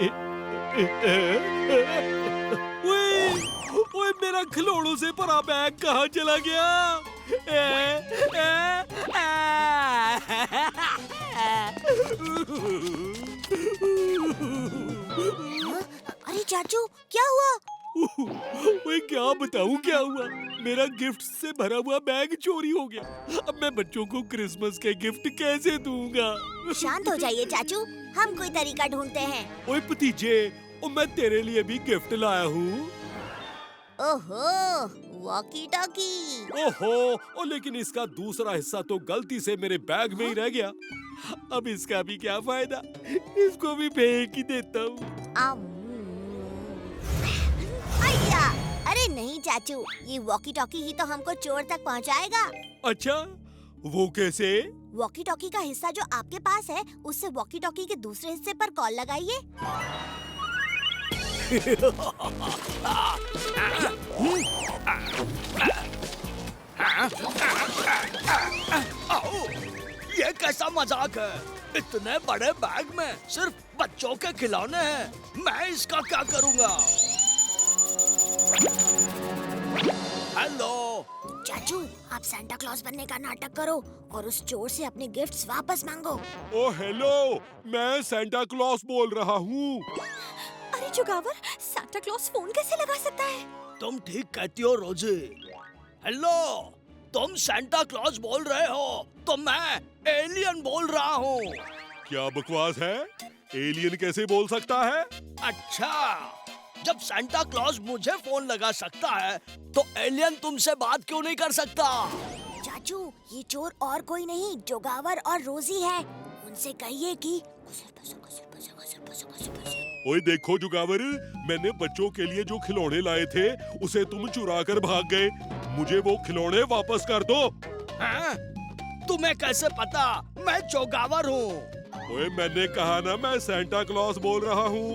ओए मेरा खिलौनों से भरा बैग कहाँ चला गया? अरे चाचू, क्या हुआ? ओए क्या बताऊं क्या हुआ? मेरा गिफ्ट से भरा हुआ बैग चोरी हो गया। अब मैं बच्चों को क्रिसमस के गिफ्ट कैसे दूंगा? शांत हो जाइए चाचू, हम कोई तरीका ढूंढते हैं। ओए भतीजे, मैं तेरे लिए भी गिफ्ट लाया हूँ। ओहो, वॉकी टॉकी। ओहो, लेकिन इसका दूसरा हिस्सा तो गलती से मेरे बैग में ही रह गया। अब इसका भी क्या फायदा? इसको भी फेंक ही देता हूँ। अय्या! अरे नहीं चाचू, ये वॉकी टॉकी ही तो हमको चोर तक पहुंचाएगा। अच्छा, वो कैसे? वॉकी टॉकी का हिस्सा जो आपके पास है, उससे वॉकी टॉकी के दूसरे हिस्से पर कॉल लगाइए। ये कैसा मजाक है? इतने बड़े बैग में सिर्फ बच्चों के खिलौने हैं। मैं इसका क्या करूँगा? हेलो चाचू, आप सांता क्लॉज बनने का नाटक करो और उस चोर से अपने गिफ्ट्स वापस मांगो। ओ हेलो, मैं सांता क्लॉस बोल रहा हूँ। अरे जुगावर, सांता क्लॉज फोन कैसे लगा सकता है? तुम ठीक कहती हो रोजी। हेलो, तुम सांता क्लॉज बोल रहे हो तो मैं एलियन बोल रहा हूँ। क्या बकवास है? एलियन कैसे बोल सकता है? अच्छा, जब सांता क्लॉज मुझे फोन लगा सकता है तो एलियन तुमसे बात क्यों नहीं कर सकता? चाचू, ये चोर और कोई नहीं, जोगावर और रोजी है। उनसे कहिए कि ओए देखो जुगावर, मैंने बच्चों के लिए जो खिलौने लाए थे उसे तुम चुरा कर भाग गए। मुझे वो खिलौने वापस कर दो। हाँ? तुम्हें कैसे पता मैं जोगावर हूँ? ओए मैंने कहा ना, मैं सांता क्लॉस बोल रहा हूँ।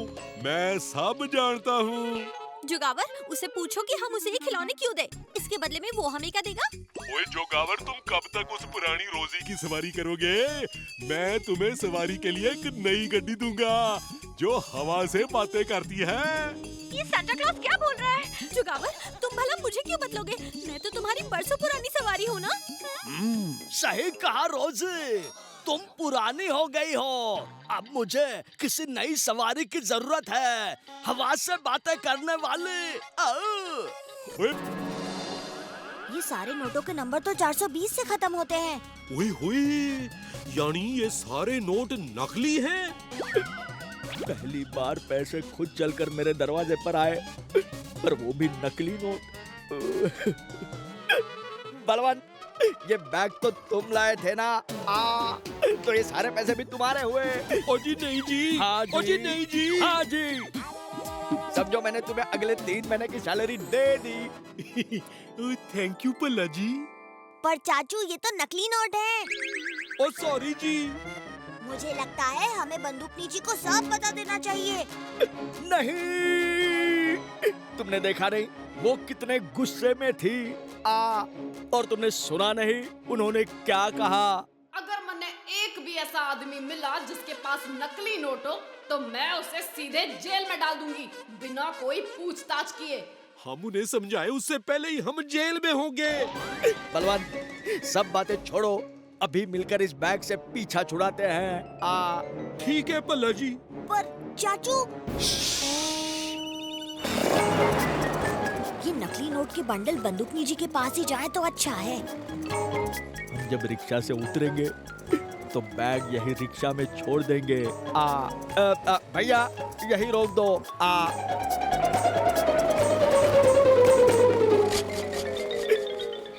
मैं सब जानता हूँ। जुगावर, उसे पूछो कि हम उसे ये खिलौने क्यों दे। इसके बदले में वो हमें क्या देगा? ओए जोगावर, तुम कब तक उस पुरानी रोजी की सवारी करोगे? मैं तुम्हें सवारी के लिए एक नई गड्डी दूंगा जो हवा से बातें करती है। ये सांता क्लॉज क्या बोल रहा है? जुगावर, तुम भला मुझे क्यों बदलोगे? मैं तो तुम्हारी बरसों पुरानी सवारी हूँ ना। सही कहा रोजी, तुम पुरानी हो गई हो। अब मुझे किसी नई सवारी की जरूरत है, हवा से बातें करने वाली। ओए ये सारे नोटों के नंबर तो 420 से खत्म होते हैं। ओए होए, यानी ये सारे नोट नकली हैं? पहली बार पैसे खुद चलकर मेरे दरवाजे पर आए, पर वो भी नकली नोट। बलवान, ये बैग तो तुम लाए थे ना? तो ये सारे पैसे भी तुम्हारे हुए? ओ जी नहीं जी। हाँ जी। ओ जी नहीं जी। हाँ जी। समझो मैंने तुम्हें अगले 3 महीने की salary they the. Thank you पल्ला जी। पर चाचू, ये तो नकली नोट हैं। ओ सॉरी जी। मुझे लगता है हमें बंदूकनी जी को सब बता देना चाहिए। नहीं, तुमने देखा नहीं वो कितने गुस्से में थी? और तुमने सुना नहीं उन्होंने क्या कहा? अगर मैंने एक भी ऐसा आदमी मिला जिसके पास नकली नोट हो तो मैं उसे सीधे जेल में डाल दूंगी बिना कोई पूछताछ किए। हम उन्हें समझाए उससे पहले ही हम जेल में होंगे। बलवान, सब बातें छोड़ो, अभी मिलकर इस बैग से पीछा छुड़ाते हैं। ठीक है पल्ला जी। पर चाचू, ये नकली नोट के बंडल बंदूकनी जी के पास ही जाए तो अच्छा है। हम जब रिक्शा से उतरेंगे तो बैग यही रिक्शा में छोड़ देंगे। भैया, यही रोक दो।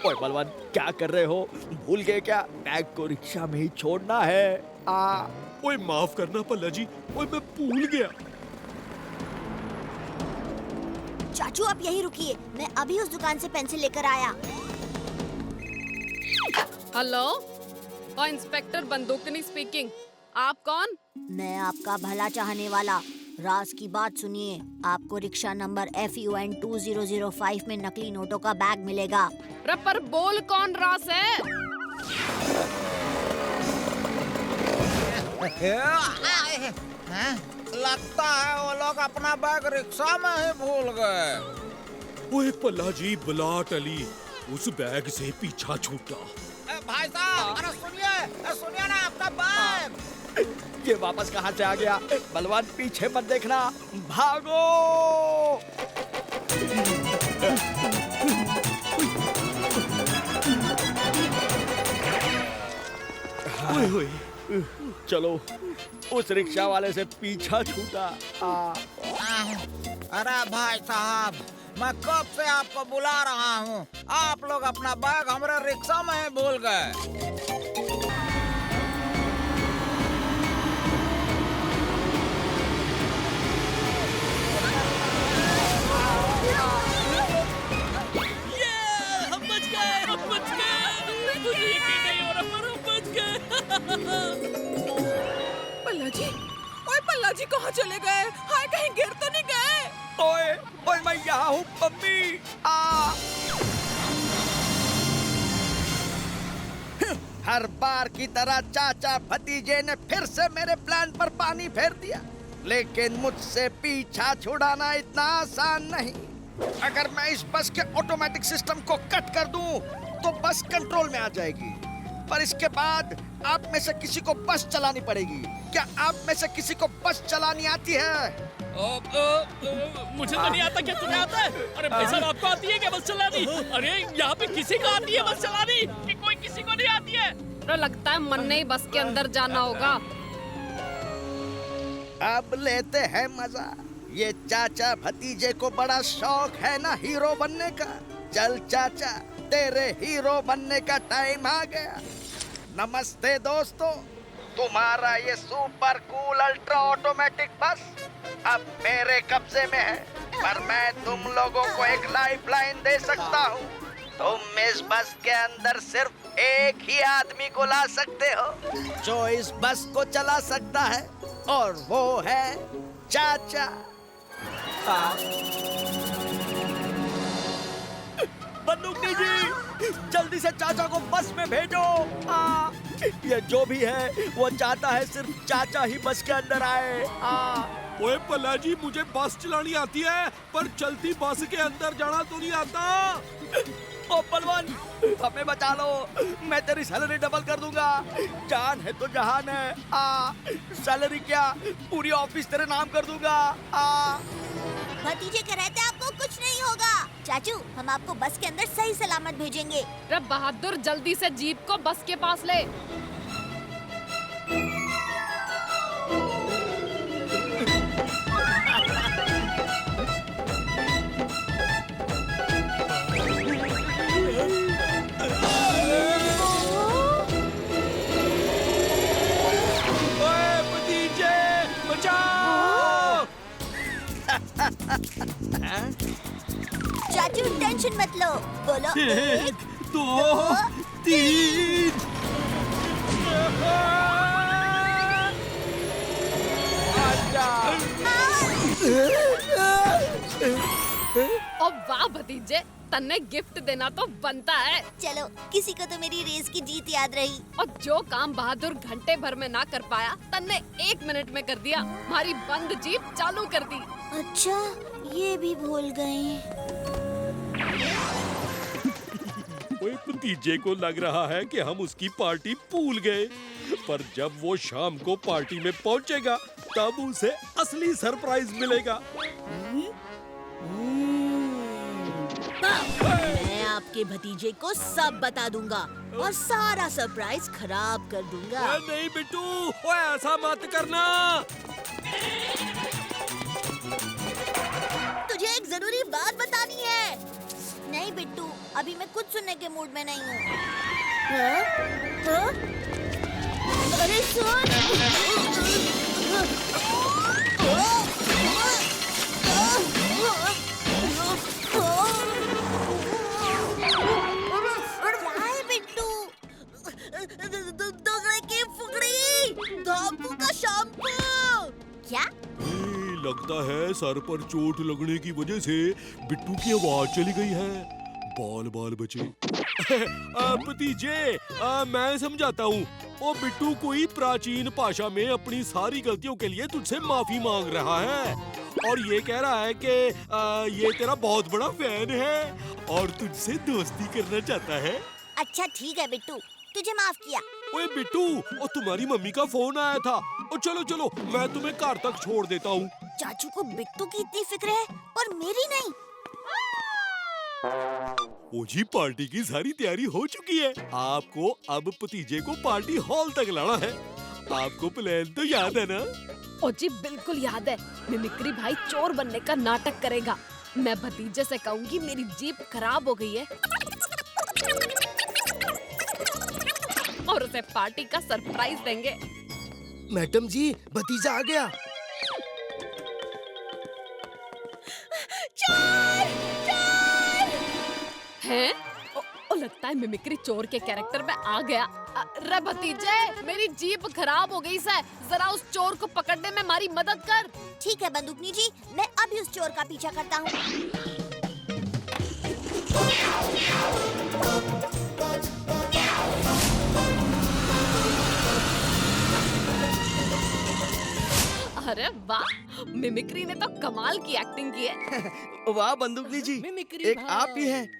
ओए बलवान, क्या कर रहे हो? भूल गए क्या? बैग को रिक्शा में ही छोड़ना है। ओए माफ करना पल्ला जी, ओए मैं भूल गया। चाचू, आप यही रुकिए, मैं अभी उस दुकान से पेंसिल लेकर आया। हेलो, और इंस्पेक्टर बंदूकनी स्पीकिंग। आप कौन? मैं आपका भला चाहने वाला। राज की बात सुनिए, आपको रिक्शा नंबर FUN 2005 में नकली नोटों का बैग मिलेगा। पर बोल कौन रास है? लगता है वो लोग अपना बैग रिक्शा में ही भूल गए। ओए पल्ला जी, बलाट अली उस बैग से पीछा छूटा। भाई साहब, अरे सुनिए ना, अपना बैग। ये वापस कहाँ से आ गया? बलवान पीछे मत देखना, भागो। ओए होए, चलो उस रिक्शा वाले से पीछा छूटा। अरे भाई साहब, मैं कब से आपको बुला रहा हूँ, आप लोग अपना बैग हमारे रिक्शा में ही भूल गए। पल्ला जी कहाँ चले गए? हाय, कहीं गिर तो नहीं गए? ओए ओए, मैं यहाँ हूँ मम्मी। हर बार की तरह चाचा भतीजे ने फिर से मेरे प्लान पर पानी फेर दिया, लेकिन मुझसे पीछा छुड़ाना इतना आसान नहीं। अगर मैं इस बस के ऑटोमेटिक सिस्टम को कट कर दूं, तो बस कंट्रोल में आ जाएगी। पर इसके बाद आप में से किसी को बस चलानी पड़ेगी। क्या आप में से किसी को बस चलानी आती है? मुझे तो नहीं आता। क्या तुम्हें आता है? अरे भाई साहब, आपको आती है क्या बस चलानी? अरे यहाँ पे किसी को आती है बस चलानी कि कोई किसी को नहीं आती है? तो लगता है मन ने ही बस के अंदर जाना होगा। अब लेते हैं मजा। ये चाचा भतीजे को बड़ा शौक है ना हीरो बनने का। चल चाचा, तेरे हीरो बनने का टाइम आ गया। नमस्ते दोस्तों, तुम्हारा ये सुपर कूल अल्ट्रा ऑटोमेटिक बस अब मेरे कब्जे में है, पर मैं तुम लोगों को एक लाइफलाइन दे सकता हूँ। तुम इस बस के अंदर सिर्फ एक ही आदमी को ला सकते हो जो इस बस को चला सकता है, और वो है चाचा। बंदूकनी जी, जल्दी से चाचा को बस में भेजो। ये जो भी है वो चाहता है सिर्फ चाचा ही बस के अंदर आए। ओए पल्ला जी, मुझे बस चलानी आती है, पर चलती बस के अंदर जाना तो नहीं आता। ओ बलवान, हमें बचा लो, मैं तेरी सैलरी डबल कर दूंगा। जान है तो जहान है। सैलरी क्या, पूरी ऑफिस तेरे नाम कर दूंगा। भतीजे के रहते आपको कुछ नहीं होगा। चाचू, हम आपको बस के अंदर सही सलामत भेजेंगे। रे बहादुर, जल्दी से जीप को बस के पास ले। चाचू टेंशन मत लो, बोलो 1 2 3। ओ वाह भतीजे, तन्ने गिफ्ट देना तो बनता है। चलो, किसी को तो मेरी रेस की जीत याद रही। और जो काम बहादुर घंटे भर में ना कर पाया, तन्ने 1 मिनट में कर दिया। हमारी बंद जीप चालू कर दी। अच्छा, ये भी भूल गए। ओए भतीजे को लग रहा है कि हम उसकी पार्टी भूल गए, पर जब वो शाम को पार्टी में पहुंचेगा तब उसे असली सरप्राइज मिलेगा। मैं आपके भतीजे को सब बता दूंगा और सारा सरप्राइज खराब कर दूंगा। नहीं बिट्टू, ओए ऐसा मत करना। तुझे एक जरूरी बात बतानी है। नहीं बिट्टू, अभी मैं कुछ सुनने के मूड में नहीं हूँ। अरे सुन। क्या है बिट्टू? दोगले की फुकड़ी, धापू का शैम्पू। क्या? लगता है सर पर चोट लगने की वजह से बिट्टू की आवाज चली गई है। बाल बाल बचे। भतीजे, मैं समझाता हूँ। ओ बिट्टू कोई प्राचीन भाषा में अपनी सारी गलतियों के लिए तुझसे माफी मांग रहा है और ये कह रहा है कि ये तेरा बहुत बड़ा फैन है और तुझसे दोस्ती करना चाहता है। अच्छा ठीक है बिट्टू, तुझे माफ किया। ओए बिट्टू, ओ तुम्हारी मम्मी का फोन आया था। ओ चलो चलो, मैं तुम्हें घर तक छोड़ देता हूँ। चाचू को बिट्टू की इतनी फिक्र है पर मेरी नहीं। ओ जी, पार्टी की सारी तैयारी हो चुकी है। आपको अब भतीजे को पार्टी हॉल तक लाना है। आपको प्लान तो याद है ना? ओ जी बिल्कुल याद है। मिमिक्री भाई चोर बनने का नाटक करेगा। मैं भतीजे से कहूंगी मेरी जीप खराब हो गई है और उसे पार्टी का सरप्राइज देंगे। मैडम जी, भतीजा आ गया। हैं? ओ लगता है मिमिक्री चोर के कैरेक्टर में आ गया। रे भतीजे, मेरी जीप खराब हो गई है, जरा उस चोर को पकड़ने में हमारी मदद कर। ठीक है बंदूकनी जी, मैं अभी उस चोर का पीछा करता हूँ। अरे वाह, मिमिक्री ने तो कमाल की एक्टिंग की है। वाह बंदूकनी जी, मिमिक्री एक आप ही हैं